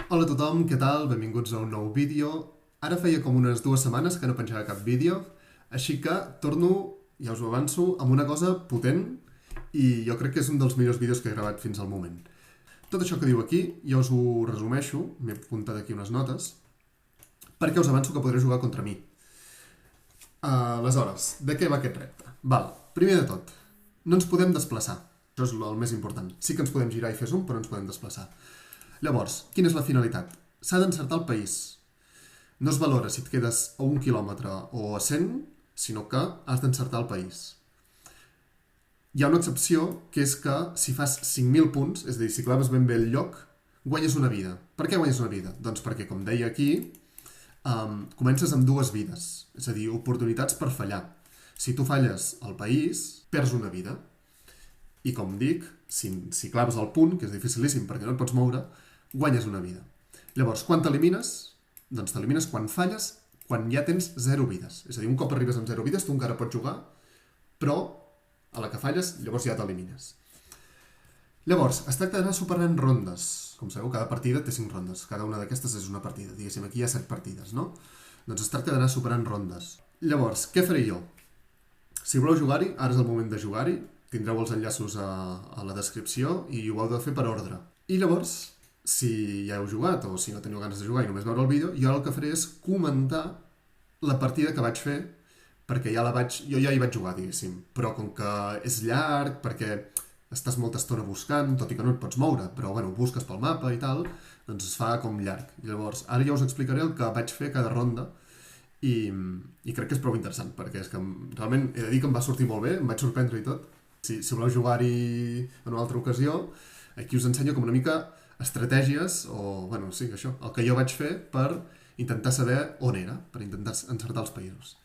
Hola a tothom, què tal? Benvinguts a un nou vídeo. Ara feia com unes 2 setmanes que no penjava cap vídeo, així que torno, ja us ho avanço, amb una cosa potent i jo crec que és un dels millors vídeos que he gravat fins al moment. Tot això que diu aquí, jo us ho resumeixo, m'he apuntat aquí unes notes, perquè us avanço que podré jugar contra mi. Aleshores, de què va aquest repte? Primer de tot, no ens podem desplaçar. Això és el més important. Sí que ens podem girar i fer zoom, però no ens podem desplaçar. Llavors, quina és la finalitat? S'ha d'encertar el país. No es valora si et quedes a 1 quilòmetre o a 100, sinó que has d'encertar el país. Hi ha una excepció, que és que si fas 5.000 punts, és a dir, si claves ben bé el lloc, guanyes una vida. Per què guanyes una vida? Doncs perquè, com deia aquí, comences amb 2 vides, és a dir, oportunitats per fallar. Si tu falles al país, perds una vida. I com dic, si claves el punt, que és dificilíssim perquè no et pots moure, guanyes una vida. Llavors, quan t'elimines? Doncs t'elimines quan falles, quan ja tens 0 vides. És a dir, un cop arribes amb 0 vides, tu encara pots jugar, però a la que falles, llavors ja t'elimines. Llavors, es tracta d'anar superant rondes. Com sabeu, cada partida té 5 rondes. Cada una d'aquestes és una partida. Diguéssim, aquí hi ha 7 partides, no? Doncs es tracta d'anar superant rondes. Llavors, què faré jo? Si voleu jugar-hi, ara és el moment de jugar-hi. Tindreu els enllaços a la descripció i ho heu de fer per ordre. I llavors, si ja heu jugat o si no teniu ganes de jugar i només veure el vídeo, jo el que faré és comentar la partida que vaig fer, perquè jo ja hi vaig jugar, diguéssim. Però com que és llarg, perquè estàs molta estona buscant, tot i que no et pots moure, però bueno, busques pel mapa i tal, doncs es fa com llarg. I llavors, ara ja us explicaré el que vaig fer cada ronda i crec que és prou interessant, perquè és que realment he de dir que em va sortir molt bé, em vaig sorprendre i tot. Si voleu jugar-hi en una altra ocasió, aquí us ensenyo com una mica estratègies, o, bueno, sí, això, el que jo vaig fer per intentar saber on era, per intentar encertar els països.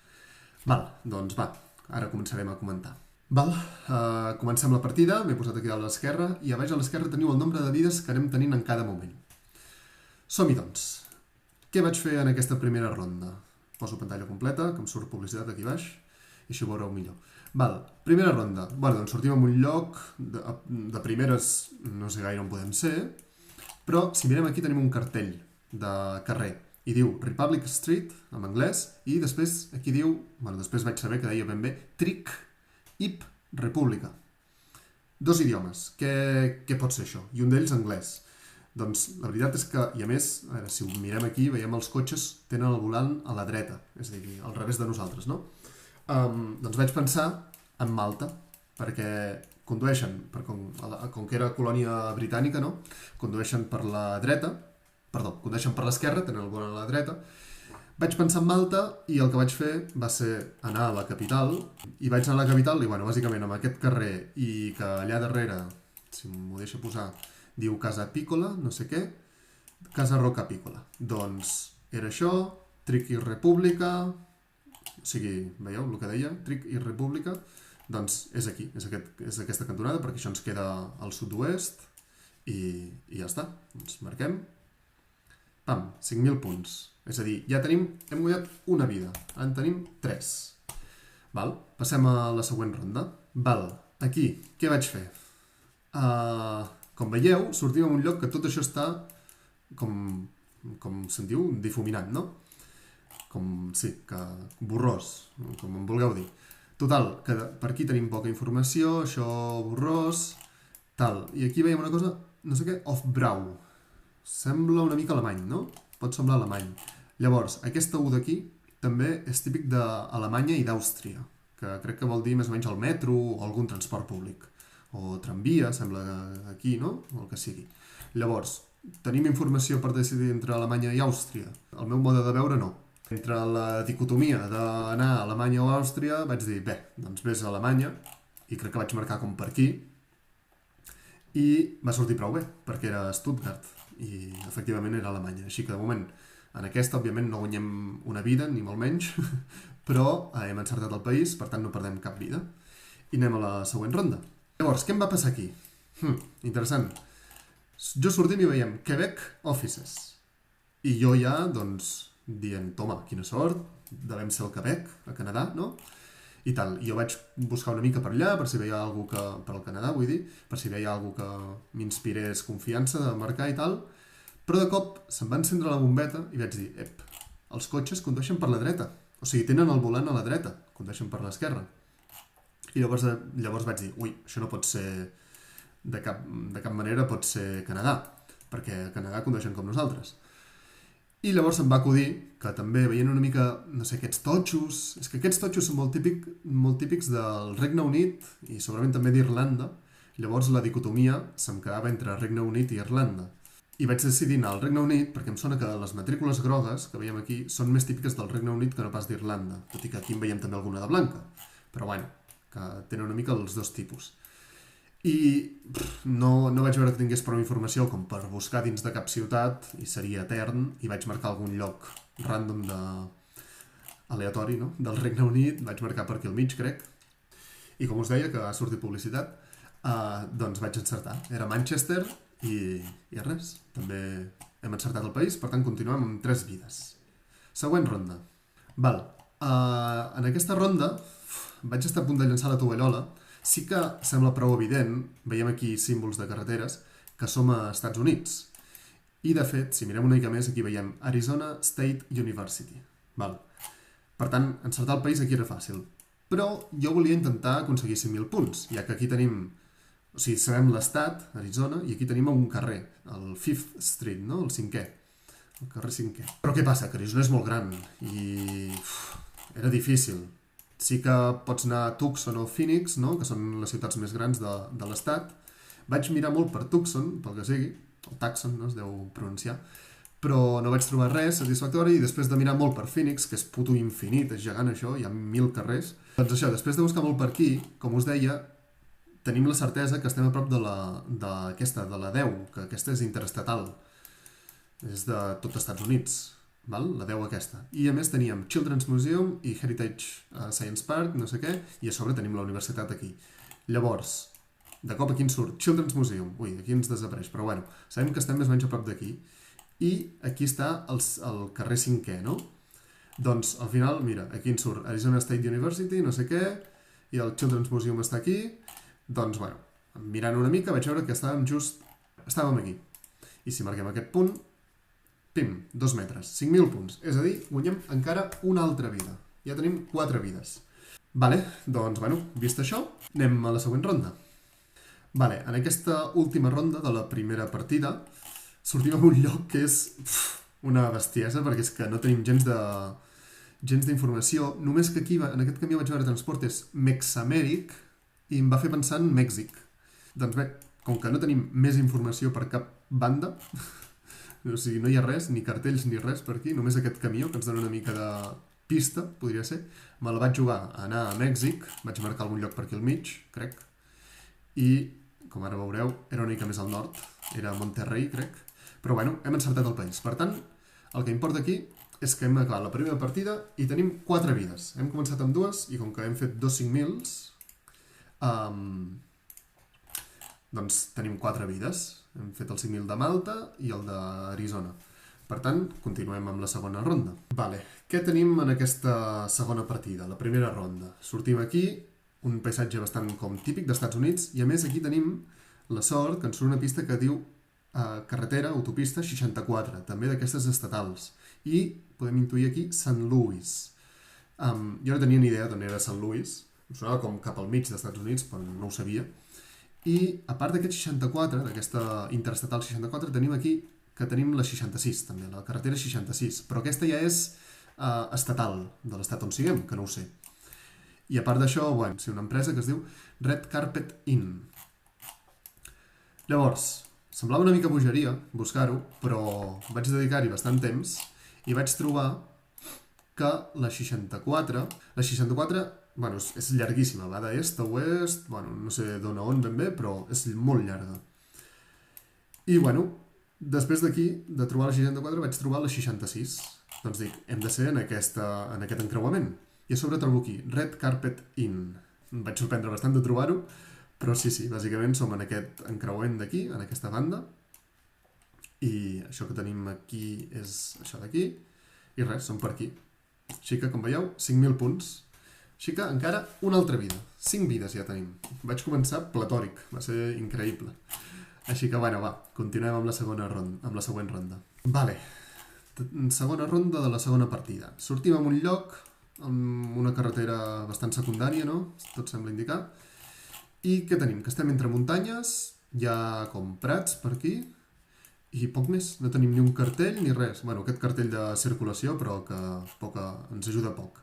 Doncs ara començarem a comentar. Comencem la partida, m'he posat aquí a l'esquerra, i a baix a l'esquerra teniu el nombre de vides que anem tenint en cada moment. Som-hi, doncs. Què vaig fer en aquesta primera ronda? Poso pantalla completa, que em surt publicitat aquí baix, i així ho veureu millor. Primera ronda. Doncs sortim en un lloc, de primeres no sé gaire on podem ser, però si mirem aquí tenim un cartell de carrer i diu Republic Street, en anglès, i després aquí diu, després vaig saber que deia ben bé Trick Ip República. 2 idiomes. Què pot ser això? I un d'ells anglès. Doncs la veritat és que, i a més, a veure, si ho mirem aquí, veiem els cotxes tenen el volant a la dreta, és a dir, al revés de nosaltres, no? Doncs vaig pensar en Malta, perquè condueixen, com que era colònia britànica, no? Condueixen per la dreta, condueixen per l'esquerra, tenen el volant a la dreta. Vaig pensar en Malta i el que vaig fer va ser anar a la capital, i vaig anar a la capital i, bàsicament amb aquest carrer i que allà darrere, si m'ho deixa posar, diu Casa Piccola, no sé què, Casa Roca Piccola. Doncs era això, Trick i República, o sigui, veieu el que deia? Trick i República, doncs és aquí, és aquesta cantonada, perquè això ens queda al sud-oest, i ja està, doncs marquem. 5.000 punts. És a dir, hem guanyat una vida, en tenim 3. Passem a la següent ronda. Aquí, què vaig fer? Com veieu, sortim en un lloc que tot això està, com se'n diu, difuminat, no? Borrós, com en vulgueu dir. Total, que per aquí tenim poca informació, això borrós, tal. I aquí veiem una cosa, no sé què, Hofbrau. Sembla una mica alemany, no? Pot semblar alemany. Llavors, aquesta U d'aquí també és típic d'Alemanya i d'Àustria, que crec que vol dir més o menys el metro o algun transport públic. O tramvia, sembla aquí, no? O el que sigui. Llavors, tenim informació per decidir entre Alemanya i Àustria? El meu mode de veure, no. Entre la dicotomia d'anar a Alemanya o Àustria, vaig dir, doncs vés a Alemanya, i crec que vaig marcar com per aquí, i va sortir prou bé, perquè era Stuttgart, i efectivament era Alemanya. Així que de moment, en aquesta, òbviament, no guanyem una vida, ni molt menys, però hem encertat el país, per tant no perdem cap vida. I anem a la següent ronda. Llavors, què em va passar aquí? Interessant. Jo sortim i veiem Quebec Offices. I jo ja, doncs, dient, toma, quina sort, devem ser al Quebec, a Canadà, no? I tal. I jo vaig buscar una mica per allà, per si veia algú per al Canadà, vull dir, per si veia algú que m'inspirés confiança de marcar i tal, Però de cop se'm va encendre la bombeta i vaig dir, ep, els cotxes condueixen per la dreta. O sigui, tenen el volant a la dreta, condueixen per l'esquerra. I llavors vaig dir, ui, això no pot ser, de cap manera pot ser Canadà, perquè a Canadà condueixen com nosaltres. I llavors em va acudir que també veient una mica, no sé, aquests totxos... És que aquests totxos són molt típics del Regne Unit i segurament també d'Irlanda. Llavors la dicotomia se'm quedava entre Regne Unit i Irlanda. I vaig decidir anar al Regne Unit perquè em sona que les matrícules grogues que veiem aquí són més típiques del Regne Unit que no pas d'Irlanda, tot i que aquí en veiem també alguna de blanca. Però bueno, que tenen una mica els dos tipus. I no vaig veure que tingués prou informació com per buscar dins de cap ciutat i seria etern, i vaig marcar algun lloc random aleatori, no? Del Regne Unit, vaig marcar per aquí al mig, crec, i com us deia, que ha sortit publicitat, doncs vaig encertar. Era Manchester i res, també hem encertat el país, per tant continuem amb 3 vides. Següent ronda. Val. En aquesta ronda vaig estar a punt de llançar la tovallola. Sí que sembla prou evident, veiem aquí símbols de carreteres, que som a Estats Units. I de fet, si mirem una mica més, aquí veiem Arizona State University. Val. Per tant, encertar el país aquí era fàcil. Però jo volia intentar aconseguir 5.000 punts, ja que aquí tenim... O sigui, sabem l'estat, Arizona, i aquí tenim un carrer, el 5th Street, no? El 5è. El carrer 5è. Però què passa? Que Arizona és molt gran i... era difícil. Sí que pots anar a Tucson o Phoenix, no? Que són les ciutats més grans de l'estat. Vaig mirar molt per Tucson, pel que sigui, o Tucson, no es deu pronunciar, però no vaig trobar res satisfactori i després de mirar molt per Phoenix, que és puto infinit, és gegant això, hi ha 1.000 carrers. Doncs això, després de buscar molt per aquí, com us deia, tenim la certesa que estem a prop de la 10, que aquesta és interestatal, és de tot Estats Units. Val? La 10 aquesta. I a més teníem Children's Museum i Heritage Science Park, no sé què, i a sobre tenim la universitat aquí. Llavors, de cop aquí ens surt Children's Museum. Ui, aquí ens desapareix, però bueno, sabem que estem més o menys a prop d'aquí. I aquí està el carrer 5è, no? Doncs al final, mira, aquí ens surt Arizona State University, no sé què, i el Children's Museum està aquí. Doncs bueno, mirant una mica vaig veure que estàvem aquí. I si marquem aquest punt, pim, 2 metres, 5.000 punts. És a dir, guanyem encara una altra vida. Ja tenim 4 vides. Vale, doncs, bueno, vist això, anem a la següent ronda. Vale, en aquesta última ronda de la primera partida sortim a un lloc que és una bestiesa, perquè és que no tenim gens d'informació. Només que aquí, en aquest camí vaig veure transportes Mexamèric i em va fer pensar en Mèxic. Doncs bé, com que no tenim més informació per cap banda, o sigui, no hi ha res, ni cartells ni res per aquí, només aquest camió que ens dona una mica de pista, podria ser. Me la vaig jugar a anar a Mèxic, vaig marcar algun lloc per aquí al mig, crec, i, com ara veureu, era una mica més al nord, era Monterrey, crec, però bueno, hem encertat el país. Per tant, el que importa aquí és que hem acabat la primera partida i tenim 4 vides. Hem començat amb 2 i com que hem fet 2 5.000, doncs tenim 4 vides. Hem fet el 5.000 de Malta i el d'Arizona. Per tant, continuem amb la segona ronda. Vale, què tenim en aquesta segona partida, la primera ronda? Sortim aquí, un paisatge bastant com típic d'Estats Units, i a més aquí tenim la sort que ens surt una pista que diu carretera, autopista 64, també d'aquestes estatals. I podem intuir aquí St. Louis. Jo no tenia ni idea d'on era St. Louis, em sonava com cap al mig d'Estats Units, però no ho sabia. I a part d'aquest 64, d'aquesta interestatal 64, tenim aquí que tenim la 66 també, la carretera 66, però aquesta ja és estatal, de l'estat on siguem, que no ho sé. I a part d'això, bueno, sí, una empresa que es diu Red Carpet Inn. Llavors, semblava una mica bogeria buscar-ho, però vaig dedicar-hi bastant temps i vaig trobar que la 64, bueno, és llarguíssima, va d'est a oest, bueno, no sé d'on a on ben bé, però és molt llarga. I, bueno, després d'aquí, de trobar la 64, vaig trobar la 66. Doncs dic, hem de ser en aquest encreuament. I a sobre trobo aquí, Red Carpet Inn. Em vaig sorprendre bastant de trobar-ho, però sí, bàsicament som en aquest encreuament d'aquí, en aquesta banda, i això que tenim aquí és això d'aquí, i res, som per aquí. Així que, com veieu, 5.000 punts. Així que encara una altra vida. 5 vides ja tenim. Vaig començar platòric, va ser increïble. Així que, bueno, va, continuem amb la següent ronda. Vale, segona ronda de la segona partida. Sortim en un lloc, amb una carretera bastant secundària, no? Tot sembla indicar. I què tenim? Que estem entre muntanyes, hi ha com prats per aquí, i poc més. No tenim ni un cartell ni res. Bueno, aquest cartell de circulació, però que ens ajuda poc.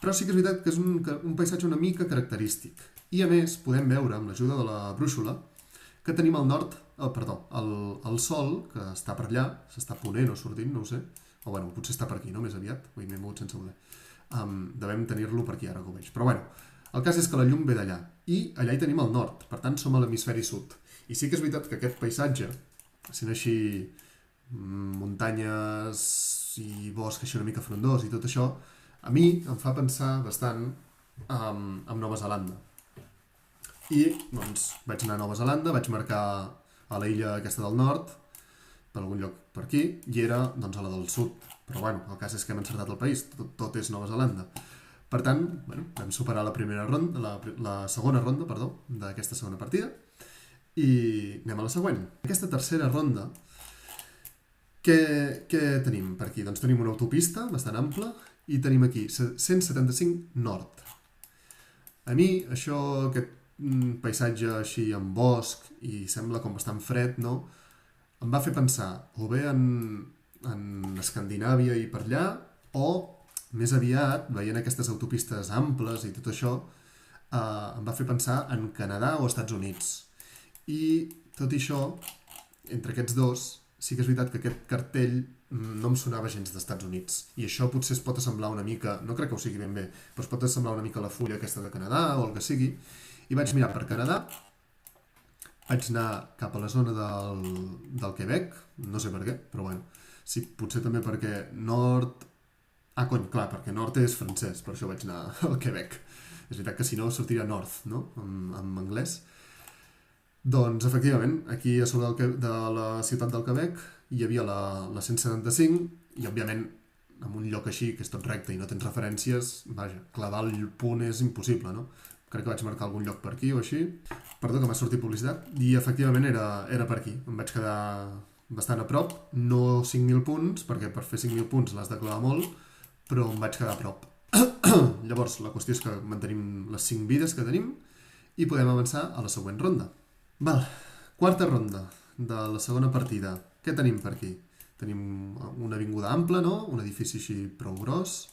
Però sí que és veritat que és un paisatge una mica característic. I a més, podem veure, amb l'ajuda de la brúixola, que tenim al nord, el sol, que està per allà, s'està ponent o sortint, no ho sé, o bueno, potser està per aquí, no? Més aviat, m'he mogut sense voler. Devem tenir-lo per aquí ara que ho veig. Però bueno, el cas és que la llum ve d'allà, i allà hi tenim el nord, per tant som a l'hemisferi sud. I sí que és veritat que aquest paisatge, sent així muntanyes i bosc així una mica frondós i tot això, a mi em fa pensar bastant en Nova Zelanda. I doncs vaig anar a Nova Zelanda, vaig marcar a la illa aquesta del nord, per algun lloc per aquí, i era doncs a la del sud. Però bueno, el cas és que hem encertat el país, tot és Nova Zelanda. Per tant, bueno, vam superar la segona ronda, d'aquesta segona partida, i anem a la següent. Aquesta tercera ronda, què tenim per aquí? Doncs tenim una autopista bastant ampla i tenim aquí 175 nord. A mi, aquest paisatge així amb bosc i sembla com bastant fred, no? Em va fer pensar o bé en Escandinàvia i per allà, o més aviat, veient aquestes autopistes amples i tot això, em va fer pensar en Canadà o Estats Units. I tot i això, entre aquests dos, sí que és veritat que aquest cartell no em sonava gens d'Estats Units. I això potser es pot assemblar una mica, no crec que ho sigui ben bé, però es pot assemblar una mica a la fulla aquesta de Canadà o el que sigui. I vaig mirar per Canadà, vaig anar cap a la zona del Quebec, no sé per què, però bueno, sí, potser també perquè nord... clar, perquè nord és francès, per això vaig anar al Quebec. És veritat que si no sortiria north, no?, en anglès. Doncs, efectivament, aquí a sobre de la ciutat del Quebec hi havia la 175 i, òbviament, en un lloc així, que és tot recte i no tens referències, vaja, clavar el punt és impossible, no? Crec que vaig marcar algun lloc per aquí o així. Perdó, que m'ha sortit publicitat. I, efectivament, era per aquí. Em vaig quedar bastant a prop. No 5.000 punts, perquè per fer 5.000 punts l'has de clavar molt, però em vaig quedar a prop. Llavors, la qüestió és que mantenim les 5 vides que tenim i podem avançar a la següent ronda. Val, quarta ronda de la segona partida. Què tenim per aquí? Tenim una avinguda ampla, no? Un edifici així prou gros.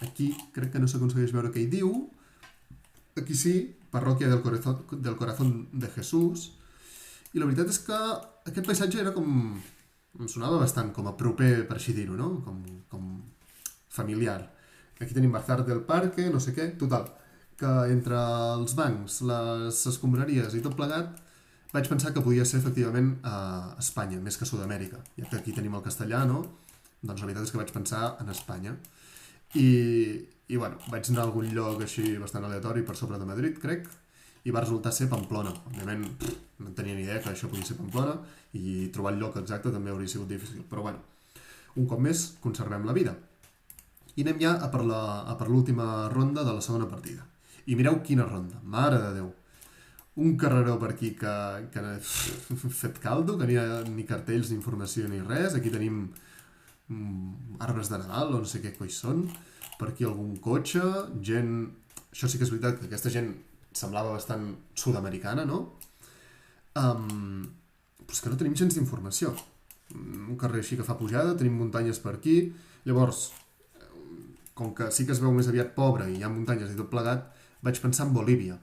Aquí crec que no s'aconsegueix veure què hi diu. Aquí sí, Parròquia del Corazón de Jesús. I la veritat és que aquest paisatge era com... em sonava bastant com a proper, per així dir-ho, no? Com familiar. Aquí tenim Bazar del Parque, no sé què. Total, que entre els bancs, les escombraries i tot plegat, vaig pensar que podia ser efectivament a Espanya, més que a Sud-amèrica. Ja que aquí tenim el castellà, no? Doncs la veritat és que vaig pensar en Espanya. I bueno, vaig anar a algun lloc així bastant aleatori per sobre de Madrid, crec, i va resultar ser Pamplona. Òbviament, no tenia ni idea que això podia ser Pamplona, i trobar el lloc exacte també hauria sigut difícil. Però bueno, un cop més, conservem la vida. I anem ja a per l'última ronda de la segona partida. I mireu quina ronda, mare de Déu. Un carreró per aquí que ha fet caldo, que ni cartells, ni informació, ni res. Aquí tenim arbres de Nadal, o no sé què coi són. Per aquí algun cotxe, gent... Això sí que és veritat, que aquesta gent semblava bastant sud-americana, no? Però és que no tenim gens d'informació. Un carrer així que fa pujada, tenim muntanyes per aquí. Llavors, com que sí que es veu més aviat pobre i hi ha muntanyes i tot plegat, vaig pensar en Bolívia.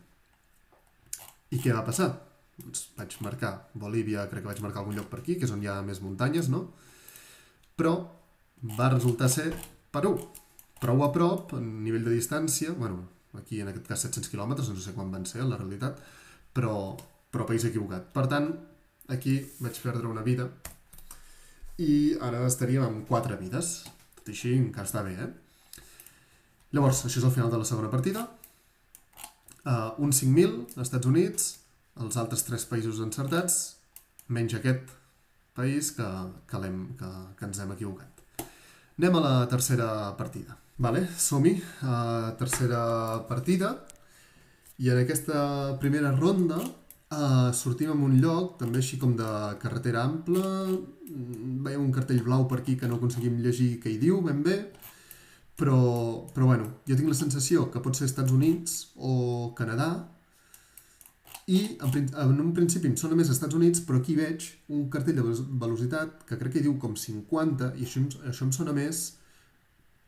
I què va passar? Doncs vaig marcar Bolívia, crec que vaig marcar algun lloc per aquí, que és on hi ha més muntanyes, no? Però va resultar ser Perú. Prou a prop, a nivell de distància, bueno, aquí en aquest cas 700 quilòmetres, no sé quan van ser, en la realitat, però país equivocat. Per tant, aquí vaig perdre una vida i ara estaríem amb 4 vides. Tot així encara està bé, Llavors, això és el final de la segona partida. Un 5.000 als Estats Units, els altres 3 països encertats, menys aquest país que ens hem equivocat. Anem a la tercera partida. Vale, som-hi. Tercera partida. I en aquesta primera ronda Sortim en un lloc, també així com de carretera ampla, veiem un cartell blau per aquí que no aconseguim llegir què hi diu ben bé, però bueno, jo tinc la sensació que pot ser Estats Units o Canadà, i en un principi em sona més Estats Units, però aquí veig un cartell de velocitat que crec que diu com 50, i això em sona més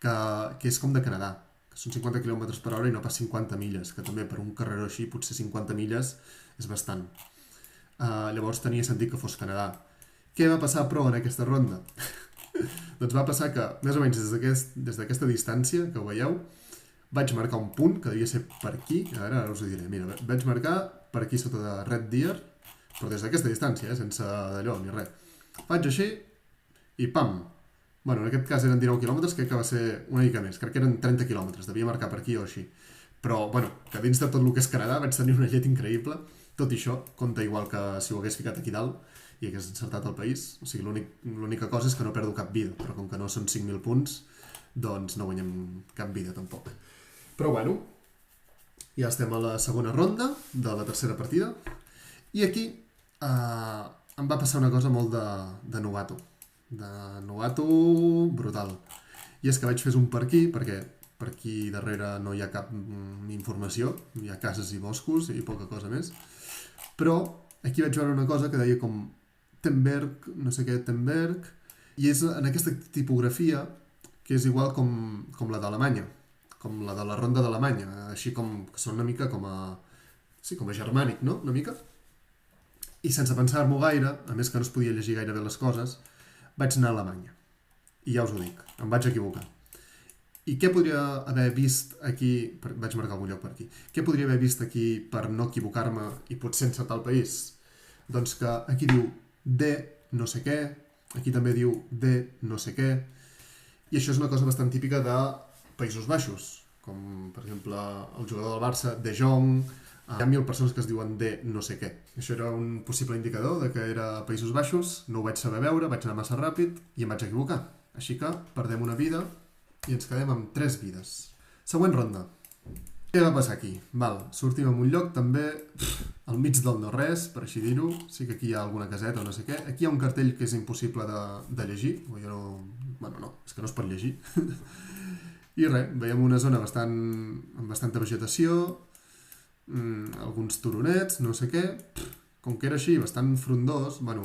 que és com de Canadà, que són 50 km per hora i no pas 50 milles, que també per un carreró així potser 50 milles és bastant. Llavors tenia sentit que fos Canadà. Què va passar, però, en aquesta ronda? Doncs va passar que, més o menys des d'aquesta distància, que ho veieu, vaig marcar un punt, que devia ser per aquí, ara us ho diré, mira, vaig marcar per aquí sota de Red Deer, però des d'aquesta distància, sense d'allò ni res. Faig així i pam! Bueno, en aquest cas eren 19 quilòmetres, crec que va ser una mica més, crec que eren 30 quilòmetres, devia marcar per aquí o així. Però, bueno, que dins de tot el que és Canadà vaig tenir una llet increïble, tot i això compta igual que si ho hagués ficat aquí dalt i hagués encertat el país, o sigui, l'única cosa és que no perdo cap vida, però com que no són 5.000 punts, doncs no guanyem cap vida tampoc. Però bueno, ja estem a la segona ronda de la tercera partida i aquí em va passar una cosa molt de novato brutal, i és que vaig fer un per aquí perquè per aquí darrere no hi ha cap informació, hi ha cases i boscos i poca cosa més, però aquí vaig veure una cosa que deia com Temberg, no sé què, Temberg, i és en aquesta tipografia que és igual com la d'Alemanya, com la de la ronda d'Alemanya, així com que són una mica com a germànic, no? Una mica. I sense pensar-m'ho gaire, a més que no es podia llegir gaire bé les coses, vaig anar a Alemanya. I ja us ho dic, em vaig equivocar. I què podria haver vist aquí... Vaig marcar algun lloc per aquí. Què podria haver vist aquí per no equivocar-me i potser encertar el país? Doncs que aquí diu D no sé què, aquí també diu D no sé què, i això és una cosa bastant típica de Països Baixos, com per exemple el jugador del Barça, De Jong, hi ha 1.000 persones que es diuen D no sé què. Això era un possible indicador de que era Països Baixos, no ho vaig saber veure, vaig anar massa ràpid i em vaig equivocar. Així que perdem una vida i ens quedem amb 3 vides. Següent ronda. Què va passar aquí? Sortim en un lloc també al mig del no-res, per així dir-ho. Sí que aquí hi ha alguna caseta o no sé què. Aquí hi ha un cartell que és impossible de llegir. O jo no... Bueno, no, és que no es pot llegir. I res, veiem una zona amb bastanta vegetació, alguns turonets, no sé què. Com que era així, bastant frondós, bueno,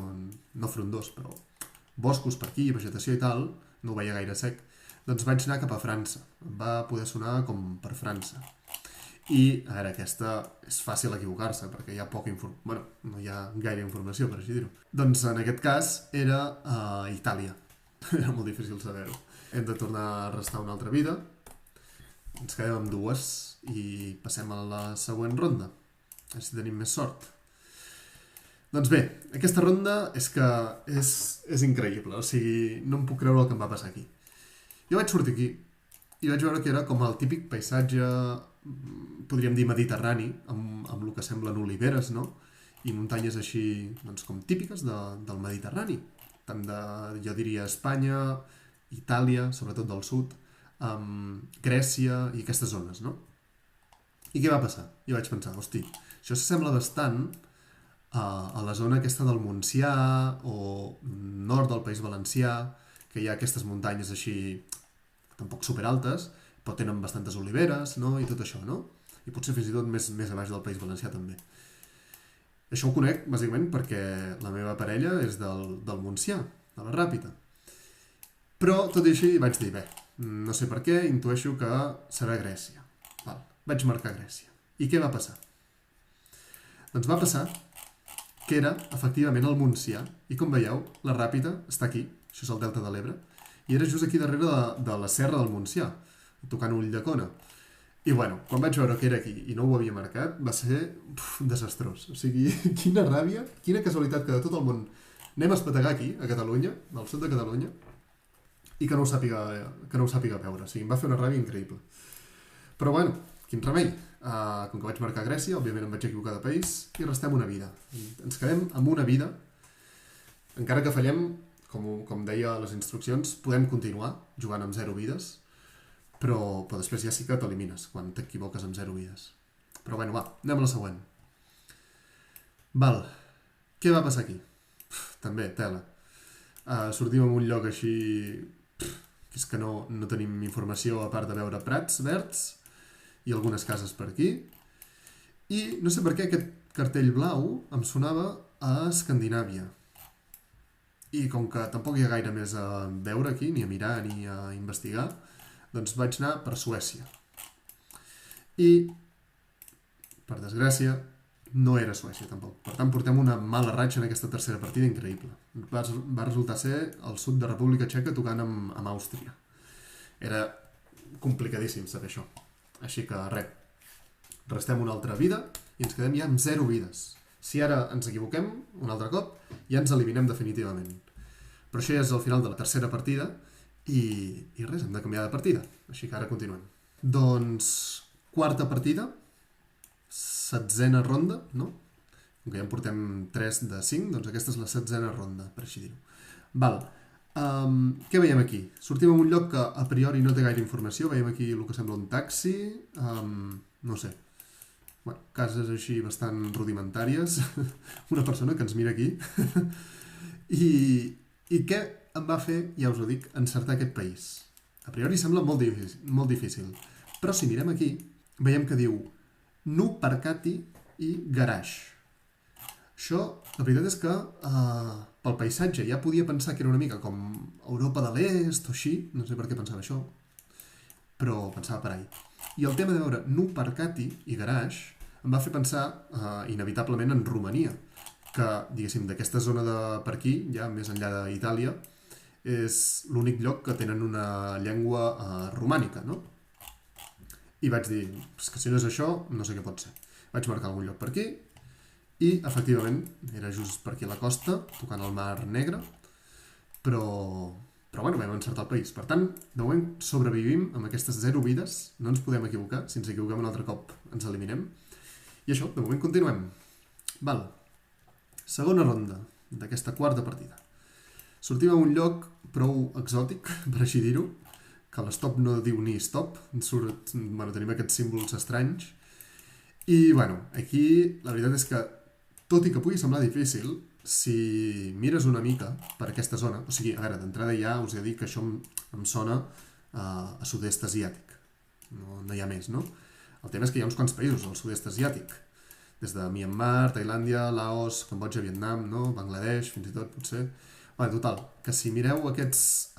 no frondós, però boscos per aquí, vegetació i tal, no ho veia gaire sec, doncs vaig anar cap a França. Em va poder sonar com per França. I, a veure, aquesta és fàcil equivocar-se, perquè hi ha poca informació, bueno, no hi ha gaire informació, per així dir-ho. Doncs en aquest cas era a Itàlia. Era molt difícil saber-ho. Hem de tornar a restar una altra vida. Ens quedem amb 2 i passem a la següent ronda. Així tenim més sort. Doncs bé, aquesta ronda és que és increïble, o sigui, no em puc creure el que em va passar aquí. Jo vaig sortir aquí i vaig veure que era com el típic paisatge, podríem dir mediterrani, amb el que semblen oliveres, no? I muntanyes així, doncs, com típiques del Mediterrani. Tant de, jo diria, Espanya, Itàlia, sobretot del sud, Grècia i aquestes zones, no? I què va passar? Jo vaig pensar, hosti, això s'assembla bastant a la zona aquesta del Montsià o nord del País Valencià, que hi ha aquestes muntanyes així, tampoc superaltes, però tenen bastantes oliveres, no? I tot això, no? I potser fins i tot més a baix del País Valencià també. Això ho conec, bàsicament, perquè la meva parella és del Montsià, de la Ràpita. Però, tot i així, vaig dir, bé, no sé per què, intueixo que serà Grècia. Vaig marcar Grècia. I què va passar? Doncs va passar que era, efectivament, el Montsià. I com veieu, la Ràpita està aquí, això és el Delta de l'Ebre, i era just aquí darrere de la serra del Montsià, tocant Ulldecona. I bueno, quan vaig veure que era aquí i no ho havia marcat, va ser desastrós. O sigui, quina ràbia, quina casualitat que de tot el món anem a espetegar aquí, a Catalunya, al sud de Catalunya, i que no ho sàpiga veure. O sigui, em va fer una ràbia increïble. Però bueno, quin remei. Com que vaig marcar Grècia, òbviament em vaig equivocar de país, i restem una vida. Ens quedem amb una vida. Encara que fallem, com deia a les instruccions, podem continuar jugant amb 0 vides, però després ja sí que t'elimines quan t'equivoques amb 0 vides. Però bueno, va, anem a la següent. Val, què va passar aquí? També, tela. Sortim en un lloc així que és que no tenim informació a part de veure prats verds i algunes cases per aquí. I no sé per què aquest cartell blau em sonava a Escandinàvia. I com que tampoc hi ha gaire més a veure aquí, ni a mirar ni a investigar, doncs vaig anar per Suècia. I, per desgràcia, no era Suècia tampoc. Per tant, portem una mala ratxa en aquesta tercera partida increïble. Va resultar ser el sud de República Txeca tocant amb Àustria. Era complicadíssim saber això. Així que res, restem una altra vida i ens quedem ja amb 0 vides. Si ara ens equivoquem un altre cop, ja ens eliminem definitivament. Però això ja és el final de la tercera partida i res, hem de canviar de partida. Així que ara continuem. Doncs, quarta partida, 7a ronda, no? Com que ja en portem 3 de 5, doncs aquesta és la 7a ronda, per així dir-ho. Val. Què veiem aquí? Sortim en un lloc que a priori no té gaire informació. Veiem aquí el que sembla un taxi. No sé. Bueno, cases així bastant rudimentàries. Una persona que ens mira aquí. I què em va fer, ja us ho dic, encertar aquest país? A priori sembla molt difícil. Però si mirem aquí, veiem que diu Nu Parkati i Garage. Això, la veritat és que pel paisatge ja podia pensar que era una mica com Europa de l'Est o així, no sé per què pensava això, però pensava per ahí. I el tema de veure Nu Parkati i Garage em va fer pensar inevitablement en Romania, que, diguéssim, d'aquesta zona de per aquí, ja més enllà d'Itàlia, és l'únic lloc que tenen una llengua romànica, no? I vaig dir, que si no és això, no sé què pot ser. Vaig marcar algun lloc per aquí i, efectivament, era just per aquí a la costa, tocant el Mar Negre, però bueno, vam encertar el país. Per tant, de moment sobrevivim amb aquestes 0 vides, no ens podem equivocar, si ens equivoquem un altre cop ens eliminem. I això, de moment continuem. Val. Segona ronda d'aquesta quarta partida. Sortim a un lloc prou exòtic, per així dir-ho, que l'stop no diu ni stop, tenim aquests símbols estranys. I, bueno, aquí la veritat és que, tot i que pugui semblar difícil, si mires una mica per aquesta zona, o sigui, a veure, d'entrada ja us he dit que això em sona a sud-est asiàtic. No hi ha més, no? El tema és que hi ha uns quants països al sud-est asiàtic, des de Myanmar, Tailàndia, Laos, Cambodja, Vietnam, no? Bangladesh, fins i tot, potser. Bé, total, que si mireu aquests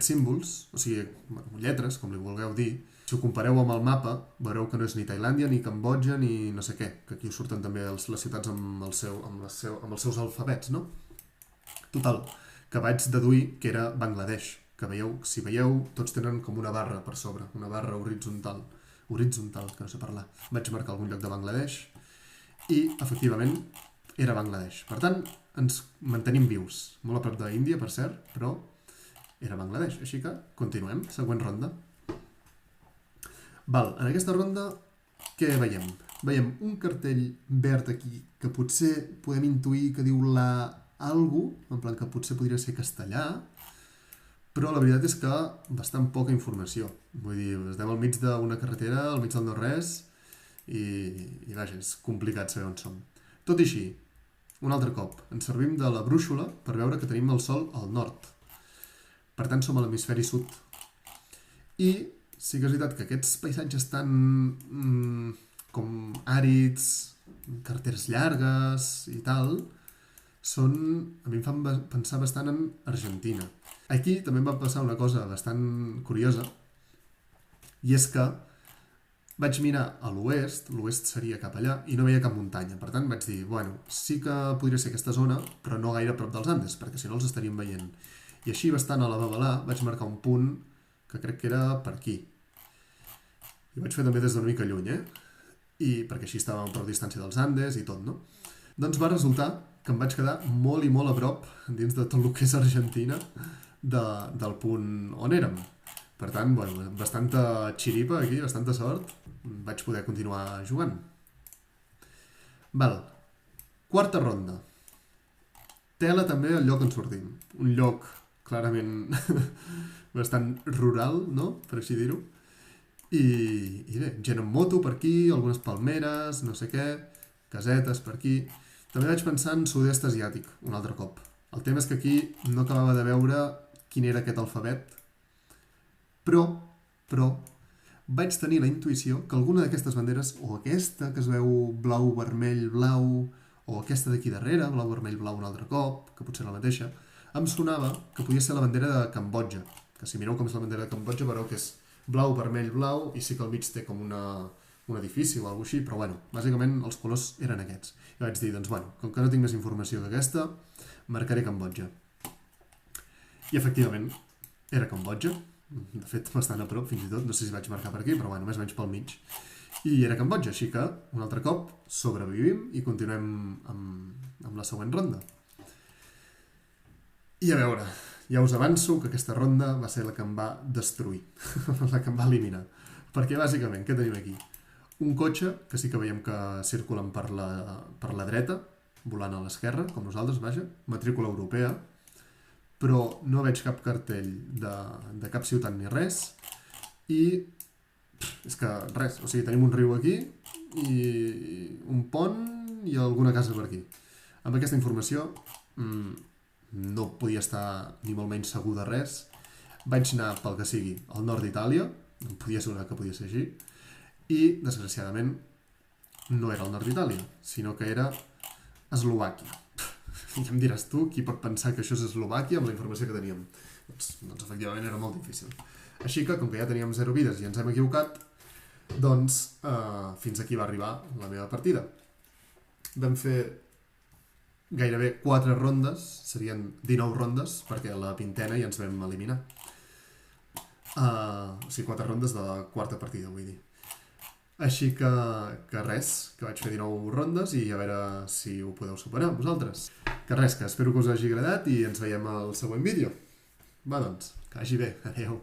símbols, o sigui, lletres, com li vulgueu dir, si ho compareu amb el mapa, veureu que no és ni Tailàndia, ni Cambodja, ni no sé què, que aquí us surten també les ciutats amb els seus alfabets, no? Total, que vaig deduir que era Bangladesh, que veieu, si veieu, tots tenen com una barra per sobre, una barra horitzontal, que no sé parlar. Vaig marcar algun lloc de Bangladesh i, efectivament, era Bangladesh. Per tant, ens mantenim vius. Molt a prop d'Índia, per cert, però era Bangladesh. Així que continuem. Següent ronda. Val, en aquesta ronda, què veiem? Veiem un cartell verd aquí que potser podem intuir que diu la algo, en plan que potser podria ser castellà, però la veritat és que bastant poca informació. Vull dir, estem al mig d'una carretera, al mig del no-res, i vaja, és complicat saber on som. Tot i així, un altre cop, ens servim de la brúixola per veure que tenim el sol al nord. Per tant, som a l'hemisferi sud. I sí que és veritat que aquests paisatges tan com àrids, carreteres llargues i tal, a mi em fan pensar bastant en Argentina. Aquí també em va passar una cosa bastant curiosa, i és que vaig mirar a l'oest seria cap allà, i no veia cap muntanya. Per tant, vaig dir, bueno, sí que podria ser aquesta zona, però no gaire a prop dels Andes, perquè si no els estaríem veient. I així, bastant a la babalà, vaig marcar un punt que crec que era per aquí. I ho vaig fer també des d'una mica lluny, perquè així estàvem a prou distància dels Andes i tot, no? Doncs va resultar que em vaig quedar molt i molt a prop, dins de tot el que és Argentina, del punt on érem. Per tant, bueno, bastanta xiripa aquí, bastanta sort, vaig poder continuar jugant. Val. Quarta ronda. Tela també el lloc on sortim. Un lloc clarament bastant rural, no?, per així dir-ho. I bé, gent amb moto per aquí, algunes palmeres, no sé què, casetes per aquí. També vaig pensar en sud-est asiàtic, un altre cop. El tema és que aquí no acabava de veure quin era aquest alfabet, però, vaig tenir la intuïció que alguna d'aquestes banderes, o aquesta que es veu blau, vermell, blau, o aquesta d'aquí darrere, blau, vermell, blau un altre cop, que potser la mateixa, em sonava que podia ser la bandera de Cambodja, que si mireu com és la bandera de Cambodja veureu que és blau, vermell, blau, i sí que al mig té com un edifici o alguna així, però bueno, bàsicament els colors eren aquests. I vaig dir, doncs bueno, com que no tinc més informació que aquesta, marcaré Cambodja. I efectivament, era Cambodja, de fet bastant a prop fins i tot, no sé si vaig marcar per aquí, però bueno, més o menys pel mig. I era Cambodja, així que un altre cop sobrevivim i continuem amb la següent ronda. I a veure, ja us avanço que aquesta ronda va ser la que em va destruir, la que em va eliminar. Perquè bàsicament, què tenim aquí? Un cotxe, que sí que veiem que circulen per la dreta, volant a l'esquerra, com nosaltres, vaja, matrícula europea, però no veig cap cartell de cap ciutat ni res, i és que res, o sigui, tenim un riu aquí, i un pont i alguna casa per aquí. Amb aquesta informació no podia estar ni molt menys segur de res. Vaig anar pel que sigui al nord d'Itàlia, no podia assegurar que podia ser així, i desgraciadament no era el nord d'Itàlia, sinó que era Eslovàquia. Ja em diràs tu, qui pot pensar que això és Eslovàquia amb la informació que teníem? Doncs efectivament era molt difícil. Així que, com que ja teníem 0 vides i ens hem equivocat, doncs fins aquí va arribar la meva partida. Vam fer gairebé 4 rondes, serien 19 rondes, perquè a la 20a ja ens vam eliminar. O sigui, 4 rondes de la 4a partida, vull dir. Així que res, que vaig fer 19 rondes i a veure si ho podeu superar vosaltres. Que res, que espero que us hagi agradat i ens veiem al següent vídeo. Va doncs, que vagi bé, adeu.